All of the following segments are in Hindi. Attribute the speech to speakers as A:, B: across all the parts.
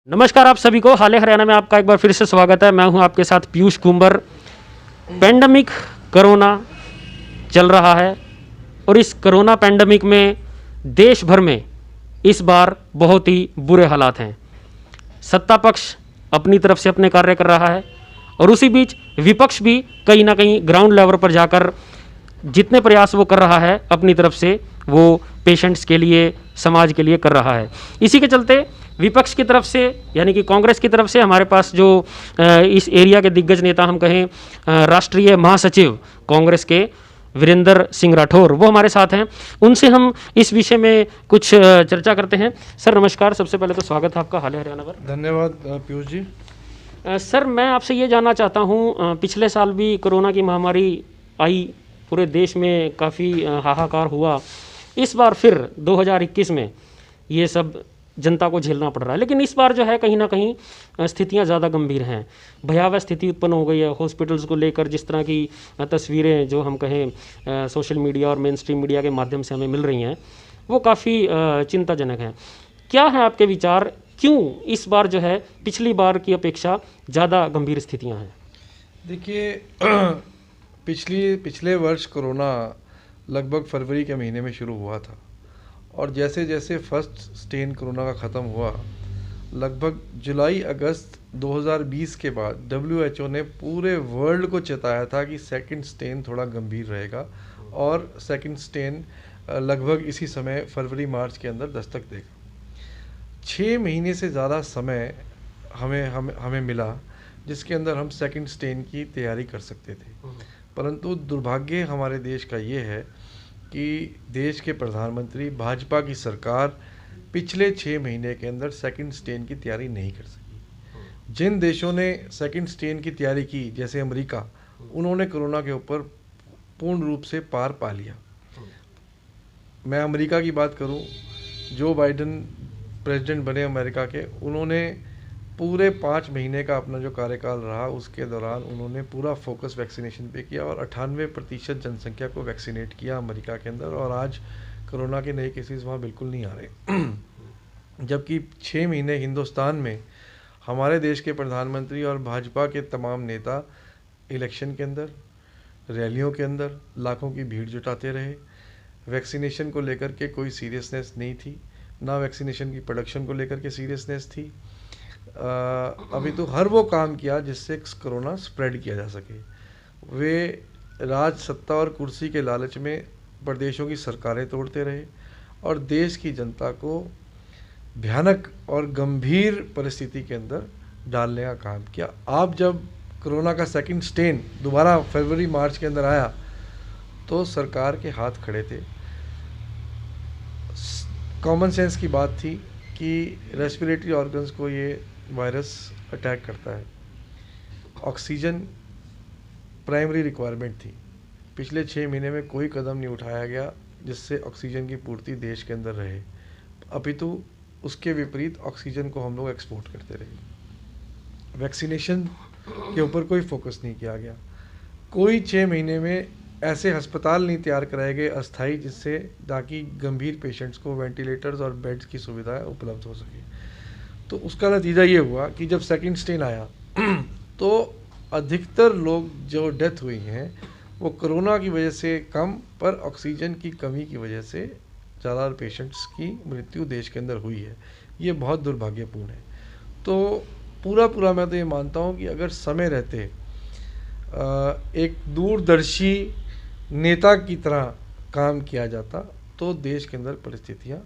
A: नमस्कार आप सभी को हाल हरियाणा में आपका एक बार फिर से स्वागत है। मैं हूं आपके साथ पीयूष कुंबर। पेंडेमिक कोरोना चल रहा है और इस कोरोना पेंडेमिक में देश भर में इस बार बहुत ही बुरे हालात हैं। सत्ता पक्ष अपनी तरफ से अपने कार्य कर रहा है और उसी बीच विपक्ष भी कहीं ना कहीं ग्राउंड लेवल पर जाकर जितने प्रयास वो कर रहा है अपनी तरफ से वो पेशेंट्स के लिए, समाज के लिए कर रहा है। इसी के चलते विपक्ष की तरफ से यानी कि कांग्रेस की तरफ से हमारे पास जो इस एरिया के दिग्गज नेता हम कहें राष्ट्रीय महासचिव कांग्रेस के वीरेंद्र सिंह राठौर वो हमारे साथ हैं। उनसे हम इस विषय में कुछ चर्चा करते हैं। सर नमस्कार, सबसे पहले तो स्वागत है आपका हाल हरियाणा पर।
B: धन्यवाद पीयूष जी।
A: सर मैं आपसे ये जानना चाहता हूँ, पिछले साल भी कोरोना की महामारी आई, पूरे देश में काफ़ी हाहाकार हुआ। इस बार फिर 2021 में ये सब जनता को झेलना पड़ रहा है, लेकिन इस बार जो है कहीं ना कहीं स्थितियां ज़्यादा गंभीर हैं। भयावह स्थिति उत्पन्न हो गई है हॉस्पिटल्स को लेकर। जिस तरह की तस्वीरें जो हम कहें सोशल मीडिया और मेन स्ट्रीम मीडिया के माध्यम से हमें मिल रही हैं वो काफ़ी चिंताजनक हैं। क्या है आपके विचार, क्यों इस बार जो है पिछली बार की अपेक्षा ज़्यादा गंभीर स्थितियाँ हैं?
B: देखिए पिछले वर्ष कोरोना लगभग फरवरी के महीने में शुरू हुआ था और जैसे जैसे फर्स्ट स्टेन कोरोना का ख़त्म हुआ, लगभग जुलाई अगस्त 2020 के बाद WHO ने पूरे वर्ल्ड को चेताया था कि सेकंड स्टेन थोड़ा गंभीर रहेगा और सेकंड स्टेन लगभग इसी समय फरवरी मार्च के अंदर दस्तक देगा। 6 महीने से ज़्यादा समय हमें मिला जिसके अंदर हम सेकंड स्टेन की तैयारी कर सकते थे। परंतु दुर्भाग्य हमारे देश का ये है कि देश के प्रधानमंत्री, भाजपा की सरकार पिछले 6 महीने के अंदर सेकंड स्टेन की तैयारी नहीं कर सकी। जिन देशों ने सेकंड स्टेन की तैयारी की, जैसे अमेरिका, उन्होंने कोरोना के ऊपर पूर्ण रूप से पार पा लिया। मैं अमेरिका की बात करूं, जो बाइडेन प्रेसिडेंट बने अमेरिका के, उन्होंने पूरे 5 महीने का अपना जो कार्यकाल रहा उसके दौरान उन्होंने पूरा फोकस वैक्सीनेशन पे किया और 98% जनसंख्या को वैक्सीनेट किया अमेरिका के अंदर, और आज कोरोना के नए केसेस वहाँ बिल्कुल नहीं आ रहे। जबकि 6 महीने हिंदुस्तान में हमारे देश के प्रधानमंत्री और भाजपा के तमाम नेता इलेक्शन के अंदर, रैलियों के अंदर लाखों की भीड़ जुटाते रहे। वैक्सीनेशन को लेकर के कोई सीरियसनेस नहीं थी, ना वैक्सीनेशन की प्रोडक्शन को लेकर के सीरियसनेस थी। अभी तो हर वो काम किया जिससे कोरोना स्प्रेड किया जा सके। वे राज, सत्ता और कुर्सी के लालच में प्रदेशों की सरकारें तोड़ते रहे और देश की जनता को भयानक और गंभीर परिस्थिति के अंदर डालने का काम किया। आप जब कोरोना का सेकंड स्टेन दोबारा फरवरी मार्च के अंदर आया तो सरकार के हाथ खड़े थे। कॉमन सेंस की बात थी कि रेस्पिरेटरी ऑर्गन्स को ये वायरस अटैक करता है। ऑक्सीजन प्राइमरी रिक्वायरमेंट थी। पिछले 6 महीने में कोई कदम नहीं उठाया गया जिससे ऑक्सीजन की पूर्ति देश के अंदर रहे, अपितु उसके विपरीत ऑक्सीजन को हम लोग एक्सपोर्ट करते रहे। वैक्सीनेशन के ऊपर कोई फोकस नहीं किया गया। कोई 6 महीने में ऐसे अस्पताल नहीं तैयार कराए गए अस्थायी, जिससे ताकि गंभीर पेशेंट्स को वेंटिलेटर्स और बेड्स की सुविधाएं उपलब्ध हो सके। तो उसका नतीजा ये हुआ कि जब सेकंड स्टेन आया तो अधिकतर लोग जो डेथ हुई हैं वो कोरोना की वजह से कम, पर ऑक्सीजन की कमी की वजह से ज़्यादा पेशेंट्स की मृत्यु देश के अंदर हुई है। ये बहुत दुर्भाग्यपूर्ण है। तो पूरा मैं तो ये मानता हूँ कि अगर समय रहते एक दूरदर्शी नेता की तरह काम किया जाता तो देश के अंदर परिस्थितियाँ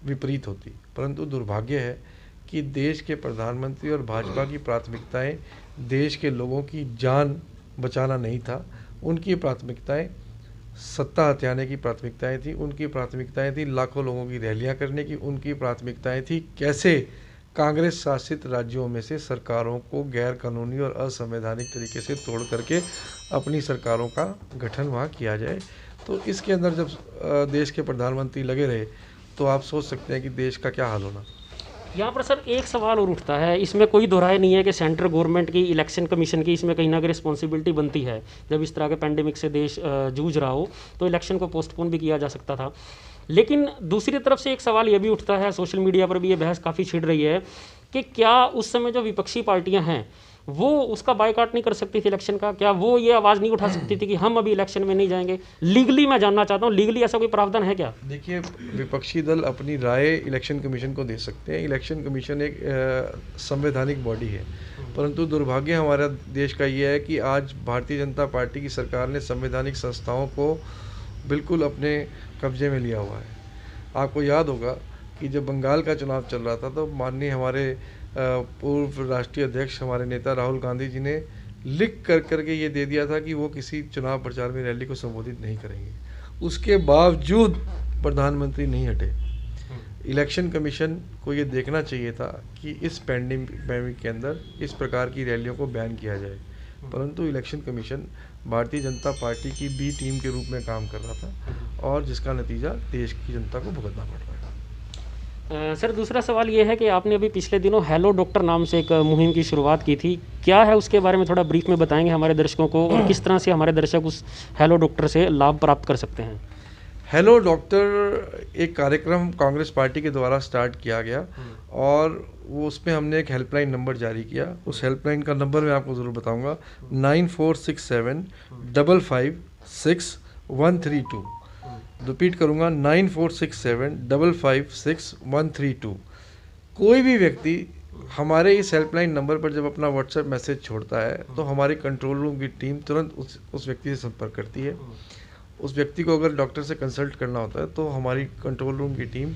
B: विपरीत होती। परंतु दुर्भाग्य है कि देश के प्रधानमंत्री और भाजपा की प्राथमिकताएं देश के लोगों की जान बचाना नहीं था। उनकी प्राथमिकताएं सत्ता हथियाने की प्राथमिकताएं थी। उनकी प्राथमिकताएं थी लाखों लोगों की रैलियां करने की। उनकी प्राथमिकताएं थी कैसे कांग्रेस शासित राज्यों में से सरकारों को गैर कानूनी और असंवैधानिक तरीके से तोड़ करके अपनी सरकारों का गठन वहाँ किया जाए। तो इसके अंदर जब देश के प्रधानमंत्री लगे रहे तो आप सोच सकते हैं कि देश का क्या हाल होना।
A: यहाँ पर सर एक सवाल और उठता है, इसमें कोई दोहराए नहीं है कि सेंट्रल गवर्नमेंट की, इलेक्शन कमीशन की इसमें कहीं ना कहीं रिस्पॉन्सिबिलिटी बनती है। जब इस तरह के पैंडेमिक से देश जूझ रहा हो तो इलेक्शन को पोस्टपोन भी किया जा सकता था। लेकिन दूसरी तरफ से एक सवाल ये भी उठता है, सोशल मीडिया पर भी ये बहस काफ़ी छिड़ रही है कि क्या उस समय जो विपक्षी पार्टियां हैं वो उसका बायकॉट नहीं कर सकती थी इलेक्शन का? क्या वो ये आवाज़ नहीं उठा सकती थी कि हम अभी इलेक्शन में नहीं जाएंगे? लीगली मैं जानना चाहता हूँ, लीगली ऐसा कोई प्रावधान है क्या?
B: देखिए, विपक्षी दल अपनी राय इलेक्शन कमीशन को दे सकते हैं। इलेक्शन कमीशन एक संवैधानिक बॉडी है, परंतु दुर्भाग्य हमारा देश का ये है कि आज भारतीय जनता पार्टी की सरकार ने संवैधानिक संस्थाओं को बिल्कुल अपने कब्जे में लिया हुआ है। आपको याद होगा कि जब बंगाल का चुनाव चल रहा था तो माननीय हमारे पूर्व राष्ट्रीय अध्यक्ष हमारे नेता राहुल गांधी जी ने लिख करके ये दे दिया था कि वो किसी चुनाव प्रचार में रैली को संबोधित नहीं करेंगे। उसके बावजूद प्रधानमंत्री नहीं हटे। इलेक्शन कमीशन को ये देखना चाहिए था कि इस पैंडेमिक के अंदर इस प्रकार की रैलियों को बैन किया जाए, परंतु election commission Bharatiya Janata party की बी टीम के रूप में काम कर रहा था और जिसका नतीजा देश की जनता को भुगतना पड़ रहा है।
A: सर, दूसरा सवाल ये है कि आपने अभी पिछले दिनों हेलो डॉक्टर नाम से एक मुहिम की शुरुआत की थी। क्या है उसके बारे में थोड़ा ब्रीफ में बताएंगे हमारे दर्शकों को, और किस तरह से हमारे दर्शक उस हेलो डॉक्टर से लाभ प्राप्त कर सकते हैं?
B: हेलो डॉक्टर एक कार्यक्रम कांग्रेस पार्टी के द्वारा स्टार्ट किया गया और वो उसमें हमने एक हेल्पलाइन नंबर जारी किया। उस हेल्पलाइन का नंबर मैं आपको ज़रूर बताऊंगा, 9467 556 132। रिपीट करूंगा, 9467 556 132। कोई भी व्यक्ति हमारे इस हेल्पलाइन नंबर पर जब अपना व्हाट्सएप मैसेज छोड़ता है तो हमारी कंट्रोल रूम की टीम तुरंत उस व्यक्ति से संपर्क करती है। उस व्यक्ति को अगर डॉक्टर से कंसल्ट करना होता है तो हमारी कंट्रोल रूम की टीम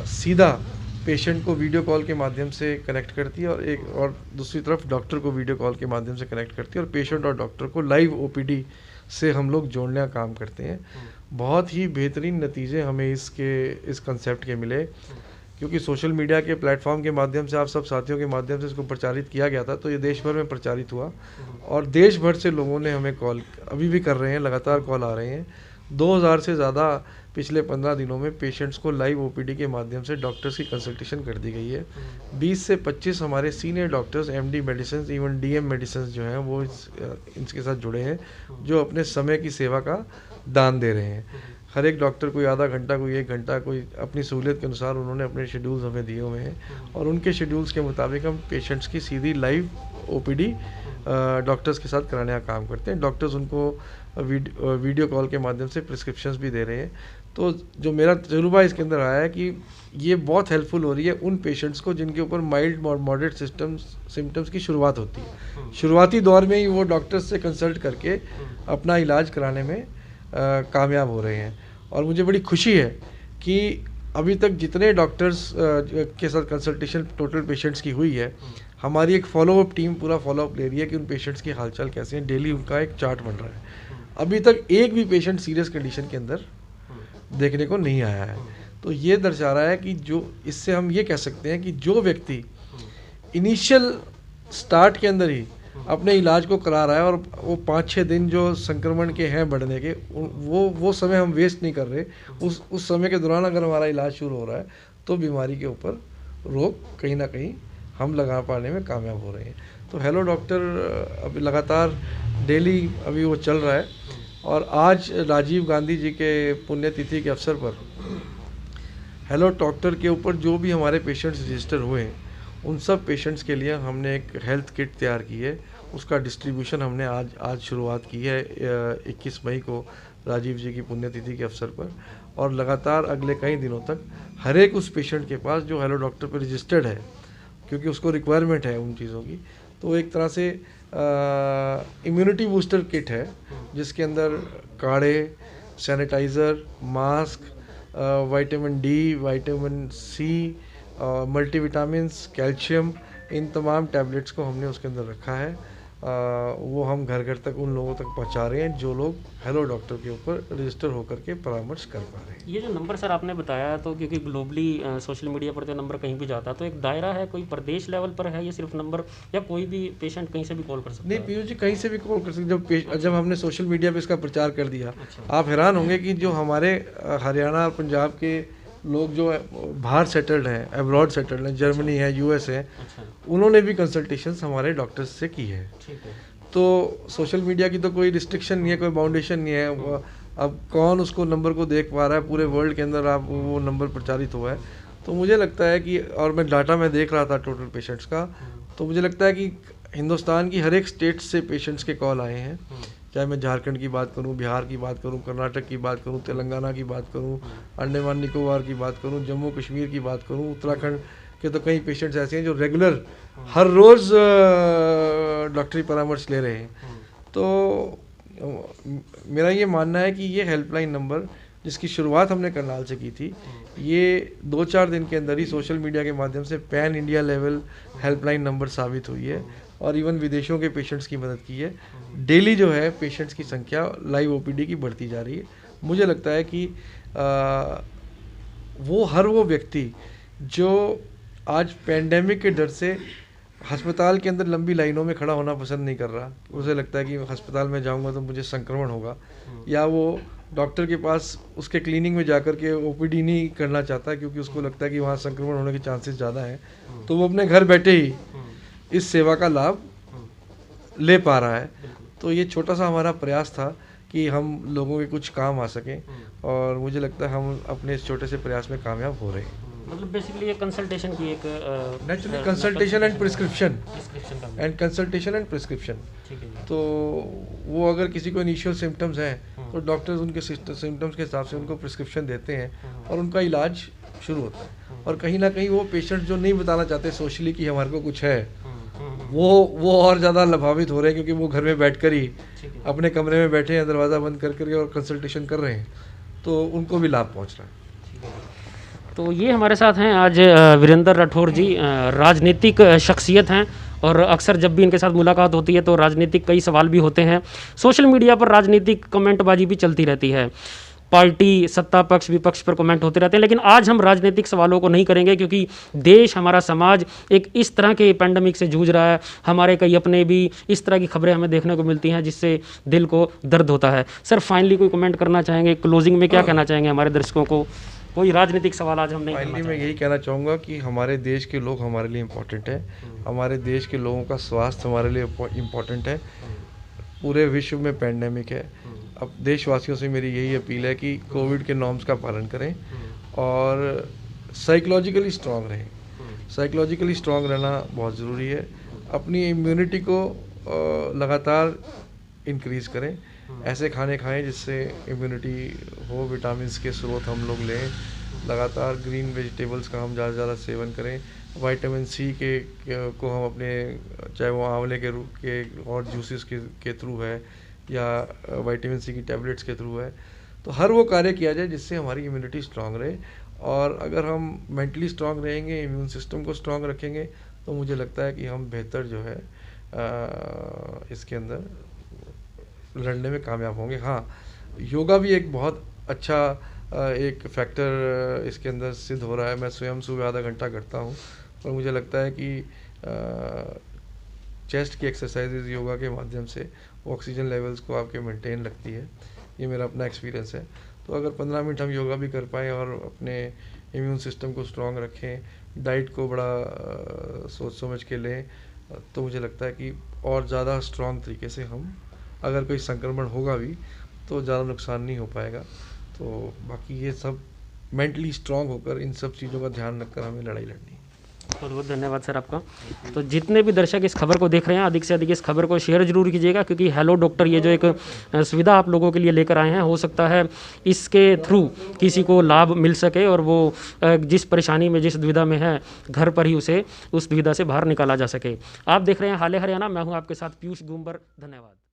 B: सीधा पेशेंट को वीडियो कॉल के माध्यम से कनेक्ट करती है और दूसरी तरफ डॉक्टर को वीडियो कॉल के माध्यम से कनेक्ट करती है और पेशेंट और डॉक्टर को लाइव ओपीडी से हम लोग जोड़ने का काम करते हैं। बहुत ही बेहतरीन नतीजे हमें इस कंसेप्ट के मिले, क्योंकि सोशल मीडिया के प्लेटफॉर्म के माध्यम से आप सब साथियों के माध्यम से इसको प्रचारित किया गया था, तो ये देश भर में प्रचारित हुआ और देश भर से लोगों ने हमें कॉल अभी भी कर रहे हैं, लगातार कॉल आ रहे हैं। 2000 से ज़्यादा पिछले 15 दिनों में पेशेंट्स को लाइव ओपीडी के माध्यम से डॉक्टर्स की कंसल्टेशन कर दी गई है। 20 से 25 हमारे senior doctors MD medicine, even DM medicine जो हैं वो इनके साथ जुड़े हैं, जो अपने समय की सेवा का दान दे रहे हैं। हर एक डॉक्टर कोई आधा घंटा, कोई 1 घंटा, कोई अपनी सहूलियत के अनुसार उन्होंने अपने शेड्यूल्स हमें दिए हुए हैं और उनके शेड्यूल्स के मुताबिक हम पेशेंट्स की सीधी लाइव ओपीडी डॉक्टर्स के साथ कराने का काम करते हैं। डॉक्टर्स उनको वीडियो कॉल के माध्यम से प्रिस्क्रिप्शंस भी दे रहे हैं। तो जो मेरा तजुर्बा इसके अंदर आया है कि ये बहुत हेल्पफुल हो रही है उन पेशेंट्स को जिनके ऊपर माइल्ड और मॉडरेट सिम्टम्स की शुरुआत होती है। शुरुआती दौर में ही वो डॉक्टर्स से कंसल्ट करके अपना इलाज कराने में कामयाब हो रहे हैं और मुझे बड़ी खुशी है कि अभी तक जितने डॉक्टर्स के साथ कंसल्टेशन टोटल पेशेंट्स की हुई है, हमारी एक फॉलोअप टीम पूरा फॉलोअप ले रही है कि उन पेशेंट्स की हालचाल कैसे हैं। डेली उनका एक चार्ट बन रहा है। अभी तक एक भी पेशेंट सीरियस कंडीशन के अंदर देखने को नहीं आया है। तो ये दर्शा रहा है कि जो इससे हम ये कह सकते हैं कि जो व्यक्ति इनिशियल स्टार्ट के अंदर ही अपने इलाज को करा रहा है और वो 5-6 दिन जो संक्रमण के हैं बढ़ने के, वो समय हम वेस्ट नहीं कर रहे। उस समय के दौरान अगर हमारा इलाज शुरू हो रहा है तो बीमारी के ऊपर रोक कहीं ना कहीं हम लगा पाने में कामयाब हो रहे हैं। तो हेलो डॉक्टर अभी लगातार डेली अभी वो चल रहा है और आज राजीव गांधी जी के पुण्यतिथि के अवसर पर हेलो डॉक्टर के ऊपर जो भी हमारे पेशेंट्स रजिस्टर हुए हैं उन सब पेशेंट्स के लिए हमने एक हेल्थ किट तैयार की है। उसका डिस्ट्रीब्यूशन हमने आज शुरुआत की है 21 मई को राजीव जी की पुण्यतिथि के अवसर पर, और लगातार अगले कई दिनों तक हर एक उस पेशेंट के पास जो हेलो डॉक्टर पर रजिस्टर्ड है, क्योंकि उसको रिक्वायरमेंट है उन चीज़ों की, तो एक तरह से इम्यूनिटी बूस्टर किट है जिसके अंदर काढ़े, sanitizer, mask, vitamin D, vitamin C, multivitamins, calcium, इन तमाम टैबलेट्स को हमने उसके अंदर रखा है। वो हम घर घर तक उन लोगों तक पहुंचा रहे हैं जो लोग हेलो डॉक्टर के ऊपर रजिस्टर होकर के परामर्श कर पा रहे हैं।
A: ये जो नंबर सर आपने बताया, तो क्योंकि ग्लोबली सोशल मीडिया पर जो नंबर कहीं भी जाता है तो एक दायरा है, कोई प्रदेश लेवल पर है ये सिर्फ नंबर, या कोई भी पेशेंट कहीं से भी कॉल कर सकता है?
B: नहीं पीयूष जी, कहीं से भी कॉल कर सकते। जब हमने सोशल मीडिया पे इसका प्रचार कर दिया, आप हैरान होंगे कि जो हमारे हरियाणा और पंजाब के लोग जो बाहर सेटल्ड हैं, अब्रॉड सेटल्ड हैं, जर्मनी है, यूएस है, उन्होंने भी कंसल्टेशंस हमारे डॉक्टर्स से की है। तो सोशल मीडिया की तो कोई रिस्ट्रिक्शन नहीं है, कोई बाउंडेशन नहीं है। अब कौन उसको नंबर को देख पा रहा है, पूरे वर्ल्ड के अंदर आप वो नंबर प्रचारित हुआ है, तो मुझे लगता है कि, और मैं डाटा में देख रहा था टोटल पेशेंट्स का, तो मुझे लगता है कि हिंदुस्तान की हर एक स्टेट से पेशेंट्स के कॉल आए हैं। चाहे मैं झारखंड की बात करूं, बिहार की बात करूं, कर्नाटक की बात करूं, तेलंगाना की बात करूं, अंडमान निकोबार की बात करूं, जम्मू कश्मीर की बात करूं, उत्तराखंड के तो कई पेशेंट्स ऐसे हैं जो रेगुलर हर रोज़ डॉक्टरी परामर्श ले रहे हैं। तो मेरा ये मानना है कि ये हेल्पलाइन नंबर जिसकी शुरुआत हमने करनाल से की थी, ये 2-4 दिन के अंदर ही सोशल मीडिया के माध्यम से pan India level helpline number साबित हुई है और इवन विदेशों के पेशेंट्स की मदद की है। डेली जो है पेशेंट्स की संख्या लाइव ओपीडी की बढ़ती जा रही है। मुझे लगता है कि वो व्यक्ति जो आज पेंडेमिक के डर से अस्पताल के अंदर लंबी लाइनों में खड़ा होना पसंद नहीं कर रहा, उसे लगता है कि अस्पताल में जाऊंगा तो मुझे संक्रमण होगा, या वो डॉक्टर के पास उसके क्लिनिक में जाकर के ओपीडी नहीं करना चाहता क्योंकि उसको लगता है कि वहाँ संक्रमण होने के चांसेस ज़्यादा हैं, तो वो अपने घर बैठे ही इस सेवा का लाभ ले पा रहा है। तो ये छोटा सा हमारा प्रयास था कि हम लोगों के कुछ काम आ सकें, और मुझे लगता है हम अपने इस छोटे से प्रयास में कामयाब हो रहे हैं।
A: मतलब बेसिकली ये कंसल्टेशन की एक
B: नेचुरली कंसल्टेशन एंड प्रिस्क्रिप्शन
A: का
B: एंड कंसल्टेशन एंड प्रिस्क्रिप्शन।
A: ठीक है।
B: तो वो अगर किसी को इनिशियल सिम्टम्स हैं तो डॉक्टर्स उनके सिम्टम्स के हिसाब से उनको प्रिस्क्रिप्शन देते हैं और उनका इलाज शुरू होता है। और कहीं ना कहीं वो पेशेंट जो नहीं बताना चाहते सोशली कि हमारे को कुछ है, वो और ज़्यादा लाभान्वित हो रहे हैं, क्योंकि वो घर में बैठकर ही अपने कमरे में बैठे हैं, दरवाज़ा बंद कर करके और कंसल्टेशन कर रहे हैं, तो उनको भी लाभ पहुंच रहा है।
A: तो ये हमारे साथ हैं आज वीरेंद्र राठौर जी, राजनीतिक शख्सियत हैं और अक्सर जब भी इनके साथ मुलाकात होती है तो राजनीतिक कई सवाल भी होते हैं। सोशल मीडिया पर राजनीतिक कमेंटबाजी भी चलती रहती है, पार्टी सत्ता पक्ष विपक्ष पर कमेंट होते रहते हैं, लेकिन आज हम राजनीतिक सवालों को नहीं करेंगे क्योंकि देश, हमारा समाज एक इस तरह के पेंडेमिक से जूझ रहा है। हमारे कई अपने भी इस तरह की खबरें हमें देखने को मिलती हैं जिससे दिल को दर्द होता है। सर फाइनली कोई कमेंट करना चाहेंगे, क्लोजिंग में क्या कहना चाहेंगे हमारे दर्शकों को? कोई राजनीतिक सवाल आज हम नहीं
B: फाइनली मैं यही कहना चाहूँगा कि हमारे देश के लोग हमारे लिए इम्पोर्टेंट है, हमारे देश के लोगों का स्वास्थ्य हमारे लिए इम्पोर्टेंट है। पूरे विश्व में पेंडेमिक है, अब देशवासियों से मेरी यही अपील है कि कोविड के नॉर्म्स का पालन करें और साइकोलॉजिकली स्ट्रांग रहें। साइकोलॉजिकली स्ट्रांग रहना बहुत ज़रूरी है। अपनी इम्यूनिटी को लगातार इंक्रीज़ करें, ऐसे खाने खाएं जिससे इम्यूनिटी हो, विटामिन्स के स्रोत हम लोग लें, लगातार ग्रीन वेजिटेबल्स का हम ज़्यादा से ज़्यादा सेवन करें, विटामिन सी को हम अपने, चाहे वो आंवले के रूप के और जूसेस के थ्रू है या विटामिन सी की टैबलेट्स के थ्रू है, तो हर वो कार्य किया जाए जिससे हमारी इम्यूनिटी स्ट्रांग रहे। और अगर हम मेंटली स्ट्रांग रहेंगे, इम्यून सिस्टम को स्ट्रांग रखेंगे, तो मुझे लगता है कि हम बेहतर जो है इसके अंदर लड़ने में कामयाब होंगे। हाँ, योगा भी एक बहुत अच्छा एक फैक्टर इसके अंदर सिद्ध हो रहा है। मैं स्वयं सुबह आधा घंटा करता हूँ और मुझे लगता है कि चेस्ट की एक्सरसाइजेज योगा के माध्यम से ऑक्सीजन लेवल्स को आपके मेंटेन रखती है। ये मेरा अपना एक्सपीरियंस है। तो अगर 15 मिनट हम योगा भी कर पाएँ और अपने इम्यून सिस्टम को स्ट्रांग रखें, डाइट को बड़ा सोच समझ के लें, तो मुझे लगता है कि और ज़्यादा स्ट्रांग तरीके से हम, अगर कोई संक्रमण होगा भी तो ज़्यादा नुकसान नहीं हो पाएगा। तो बाकी ये सब मेंटली स्ट्रांग होकर इन सब चीज़ों का ध्यान रखकर हमें लड़ाई लड़नी है।
A: बहुत बहुत धन्यवाद सर आपका। तो जितने भी दर्शक इस खबर को देख रहे हैं, अधिक से अधिक इस खबर को शेयर जरूर कीजिएगा, क्योंकि हेलो डॉक्टर ये जो एक सुविधा आप लोगों के लिए लेकर आए हैं, हो सकता है इसके थ्रू किसी को लाभ मिल सके और वो जिस परेशानी में, जिस दुविधा में है, घर पर ही उसे उस दुविधा से बाहर निकाला जा सके। आप देख रहे हैं हाले हरियाणा, मैं हूँ आपके साथ पीयूष गुम्बर। धन्यवाद।